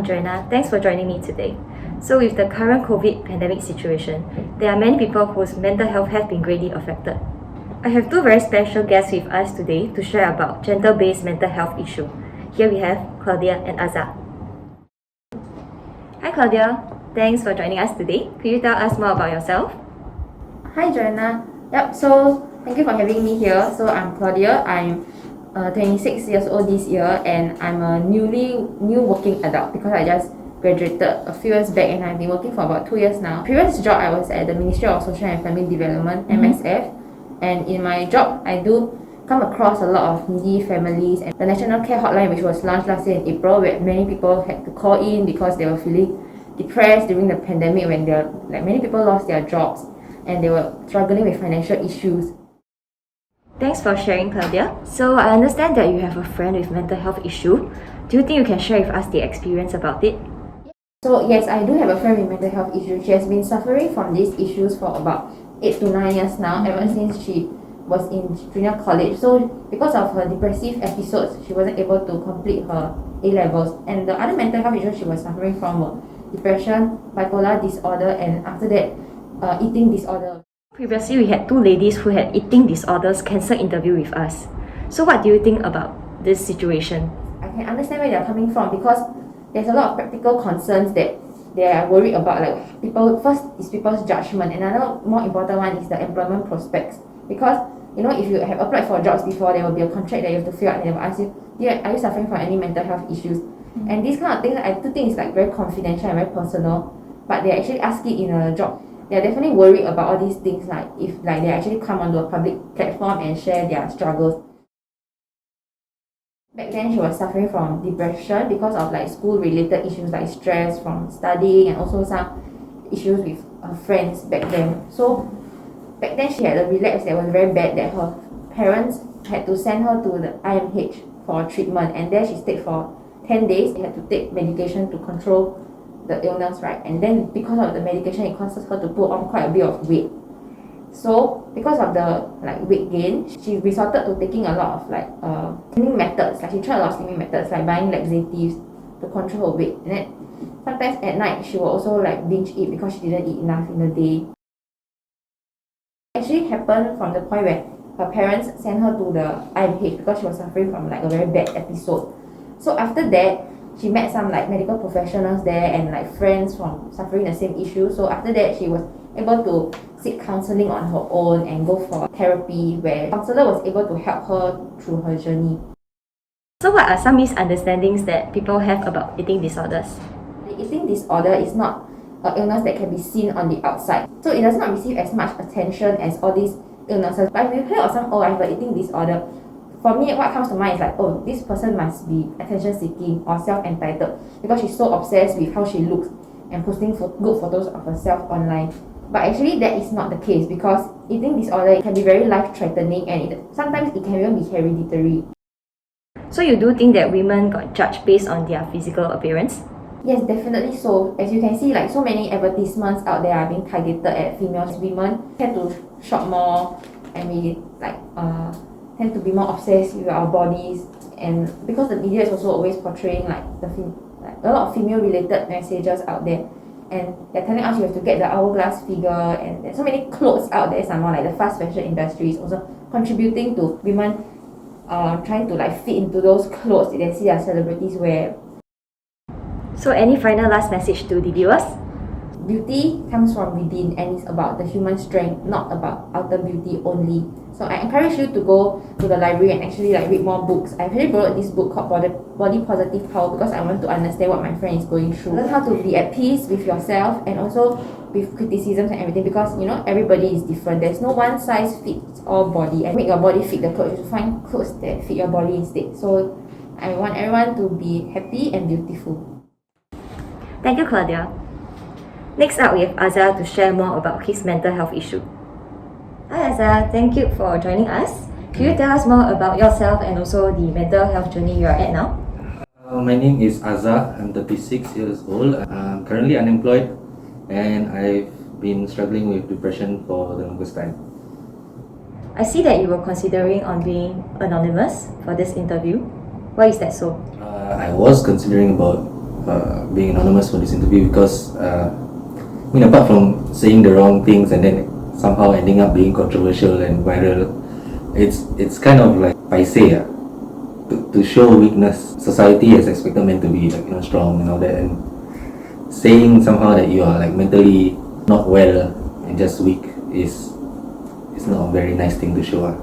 Joanna. Thanks for joining me today. So with the current COVID pandemic situation, there are many people whose mental health has been greatly affected. I have two very special guests with us today to share about gender-based mental health issue. Here we have Claudia and Azhar. Hi Claudia, thanks for joining us today. Could you tell us more about yourself? Hi Joanna. So thank you for having me here. So I'm Claudia. I'm 26 years old this year, and I'm a new working adult because I just graduated a few years back, and I've been working for about 2 years now. Previous job I was at the Ministry of Social and Family Development, MSF, and in my job I do come across a lot of needy families, and the National Care Hotline, which was launched last year in April, where many people had to call in because they were feeling depressed during the pandemic when many people lost their jobs and they were struggling with financial issues. Thanks for sharing, Claudia. So I understand that you have a friend with mental health issue. Do you think you can share with us the experience about it? So yes, I do have a friend with mental health issues. She has been suffering from these issues for about 8 to 9 years now, ever since she was in junior college. So because of her depressive episodes, she wasn't able to complete her A-levels. And the other mental health issues she was suffering from were depression, bipolar disorder, and after that, eating disorder. Previously, we had two ladies who had eating disorders cancer interview with us. So what do you think about this situation? I can understand where they're coming from because there's a lot of practical concerns that they are worried about. Like people's judgment. Another more important one is the employment prospects. Because if you have applied for jobs before, there will be a contract that you have to fill out, and they will ask you, are you suffering from any mental health issues? And these kind of things, I do think is very confidential and very personal. But they actually ask it in a job. They're definitely worried about all these things, if they actually come onto a public platform and share their struggles. Back then, she was suffering from depression because of school-related issues like stress from studying, and also some issues with her friends back then. So back then, she had a relapse that was very bad, that her parents had to send her to the IMH for treatment, and there she stayed for 10 days. She had to take medication to control the illness, right? And then because of the medication, it causes her to put on quite a bit of weight. So because of the weight gain, she resorted to taking a lot of slimming methods. She tried a lot of slimming methods, like buying laxatives to control her weight. And then sometimes at night she will also binge eat because she didn't eat enough in the day. It actually happened from the point where her parents sent her to the IMH because she was suffering from a very bad episode. So after that, she met some medical professionals there and friends from suffering the same issue. So after that, she was able to seek counseling on her own and go for therapy, where the counselor was able to help her through her journey. So what are some misunderstandings that people have about eating disorders? The eating disorder is not an illness that can be seen on the outside. So it does not receive as much attention as all these illnesses. But if you hear of I have an eating disorder, for me, what comes to mind is this person must be attention-seeking or self-entitled because she's so obsessed with how she looks and posting good photos of herself online. But actually, that is not the case because eating disorder can be very life-threatening, and sometimes it can even be hereditary. So you do think that women got judged based on their physical appearance? Yes, definitely so. As you can see, so many advertisements out there are being targeted at females. Women tend to shop more, and we tend to be more obsessed with our bodies, and because the media is also always portraying a lot of female related messages out there, and they're telling us you have to get the hourglass figure, and there's so many clothes out there. Somehow the fast fashion industry is also contributing to women trying to fit into those clothes that they see their celebrities wear. So any final last message to the viewers? Beauty comes from within, and it's about the human strength, not about outer beauty only. So I encourage you to go to the library and actually read more books. I actually borrowed this book called Body Positive Power because I want to understand what my friend is going through. Learn how to be at peace with yourself and also with criticisms and everything, because everybody is different. There's no one size fits all body, and make your body fit the clothes. You should find clothes that fit your body instead. So I want everyone to be happy and beautiful. Thank you, Claudia. Next up, we have Azhar to share more about his mental health issue. Hi Azhar, thank you for joining us. Can you tell us more about yourself and also the mental health journey you are at now? My name is Azhar. I'm 36 years old. I'm currently unemployed, and I've been struggling with depression for the longest time. I see that you were considering on being anonymous for this interview. Why is that so? I was considering about being anonymous for this interview because apart from saying the wrong things and then somehow ending up being controversial and viral, it's kind of like paise, to show weakness. Society has expected men to be like strong and all that, and saying somehow that you are like mentally not well and just weak is not a very nice thing to show.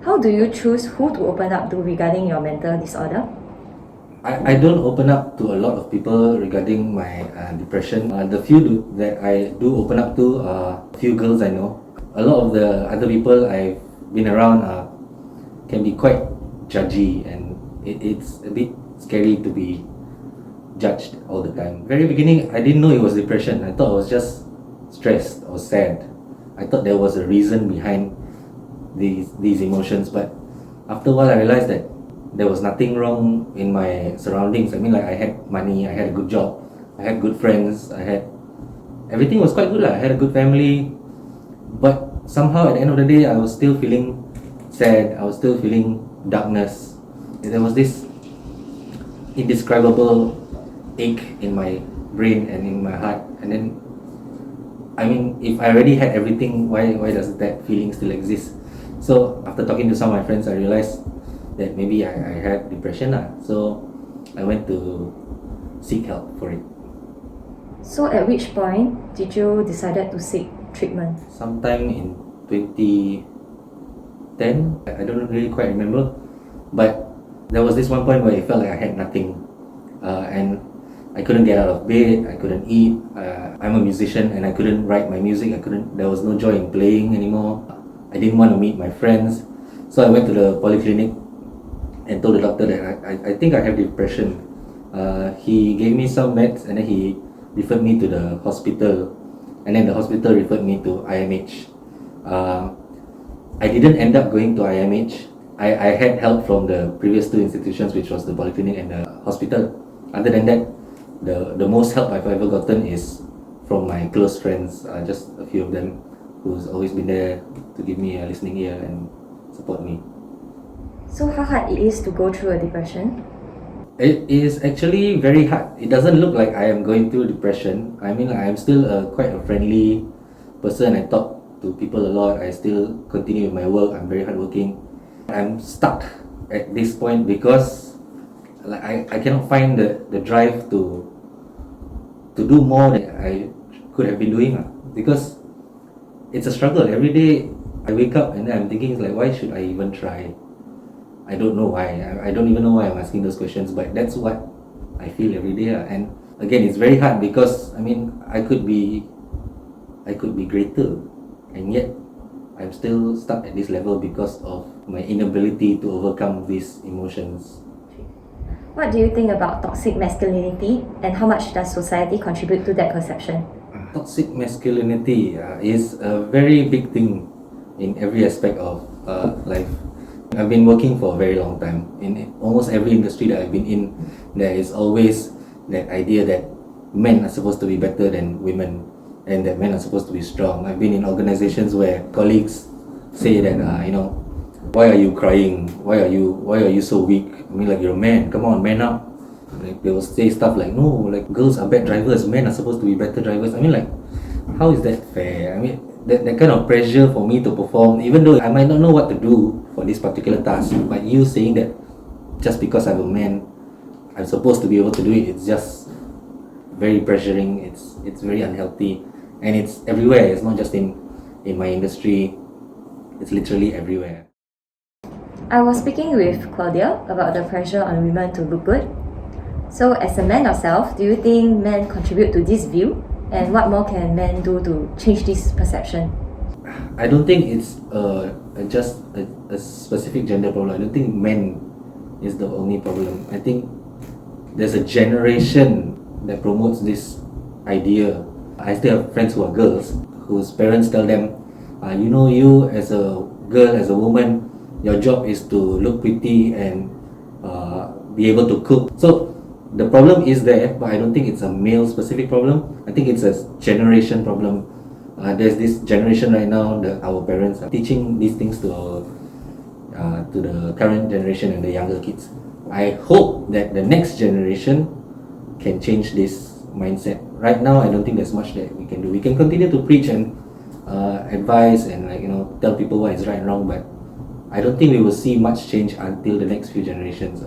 How do you choose who to open up to regarding your mental disorder? I don't open up to a lot of people regarding my depression. The few that I do open up to are a few girls I know. A lot of the other people I've been around can be quite judgy, and it's a bit scary to be judged all the time. Very beginning, I didn't know it was depression. I thought I was just stressed or sad. I thought there was a reason behind these emotions, but after a while I realized that there was nothing wrong in my surroundings. I mean, like, I had money, I had a good job, I had good friends, everything was quite good. I had a good family, but somehow at the end of the day I was still feeling sad, I was still feeling darkness. There was this indescribable ache in my brain and in my heart. And then, I mean, if I already had everything, why does that feeling still exist? So after talking to some of my friends, I realized that maybe I had depression. So I went to seek help for it. So at which point did you decided to seek treatment? Sometime in 2010, I don't really quite remember, but there was this one point where it felt like I had nothing, and I couldn't get out of bed, I couldn't eat. I'm a musician and I couldn't write my music. There was no joy in playing anymore. I didn't want to meet my friends. So I went to the polyclinic and told the doctor that I think I have depression. He gave me some meds and then he referred me to the hospital, and then the hospital referred me to IMH. I didn't end up going to IMH. I had help from the previous two institutions, which was the polyclinic and the hospital. Other than that, the most help I've ever gotten is from my close friends, just a few of them who's always been there to give me a listening ear and support me. So how hard it is to go through a depression? It is actually very hard. It doesn't look like I am going through depression. I mean, I'm still quite a friendly person. I talk to people a lot. I still continue with my work. I'm very hardworking. I'm stuck at this point because I cannot find the drive to do more than I could have been doing, because it's a struggle. Every day I wake up and then I'm thinking, like, why should I even try? I don't know why. I don't even know why I'm asking those questions, but that's what I feel every day. And again, it's very hard because I mean, I could be greater, and yet I'm still stuck at this level because of my inability to overcome these emotions. What do you think about toxic masculinity, and how much does society contribute to that perception? Toxic masculinity is a very big thing in every aspect of life. I've been working for a very long time. In almost every industry that I've been in, there is always that idea that men are supposed to be better than women and that men are supposed to be strong. I've been in organizations where colleagues say that, why are you crying? Why are you so weak? I mean, like, you're a man, come on, man up. Like, they will say stuff like, no, like, girls are bad drivers, men are supposed to be better drivers. I mean, like, how is that fair? I mean, that kind of pressure for me to perform, even though I might not know what to do for this particular task, but you saying that just because I'm a man, I'm supposed to be able to do it, it's just very pressuring. It's very unhealthy, and it's everywhere. It's not just in my industry, it's literally everywhere. I was speaking with Claudia about the pressure on women to look good. So as a man yourself, do you think men contribute to this view? And what more can men do to change this perception? I don't think it's just a specific gender problem. I don't think men is the only problem. I think there's a generation that promotes this idea. I still have friends who are girls whose parents tell them, you as a girl, as a woman, your job is to look pretty and be able to cook. So the problem is there, but I don't think it's a male specific problem. I think it's a generation problem. There's this generation right now that our parents are teaching these things to the current generation and the younger kids. I hope that the next generation can change this mindset. Right now, I don't think there's much that we can do. We can continue to preach and advise and tell people what is right and wrong, but I don't think we will see much change until the next few generations.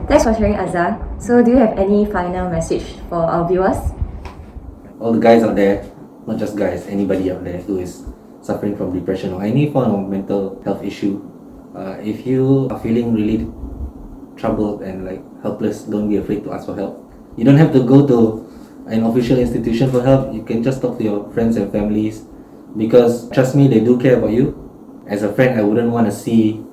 Thanks for sharing, Azhar. So do you have any final message for our viewers? All the guys out there, not just guys, anybody out there who is suffering from depression or any form of mental health issue, if you are feeling really troubled and helpless, don't be afraid to ask for help. You don't have to go to an official institution for help. You can just talk to your friends and families, because trust me, they do care about you. As a friend, I wouldn't want to see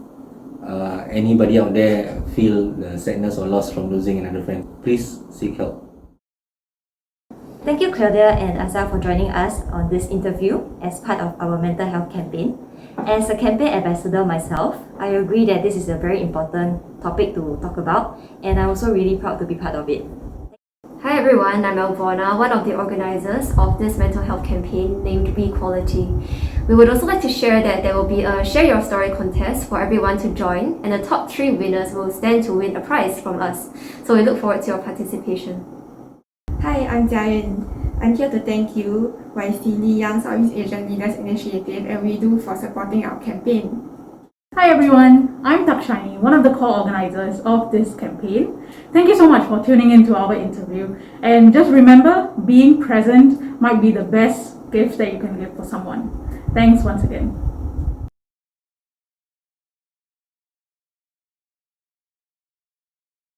anybody out there feel the sadness or loss from losing another friend. Please seek help. Thank you, Claudia and Azhar, for joining us on this interview as part of our mental health campaign. As a campaign ambassador myself, I agree that this is a very important topic to talk about, and I'm also really proud to be part of it. Hi everyone, I'm Alvona, one of the organizers of this mental health campaign named WEquality. We would also like to share that there will be a Share Your Story contest for everyone to join, and the top 3 winners will stand to win a prize from us. So we look forward to your participation. Hi, I'm Jiayun. I'm here to thank you, YSEALI Young Southeast Asian Leaders Initiative, and WeDo for supporting our campaign. Hi everyone, I'm Thakshayeni, one of the co-organizers of this campaign. Thank you so much for tuning in to our interview. And just remember, being present might be the best gift that you can give for someone. Thanks once again.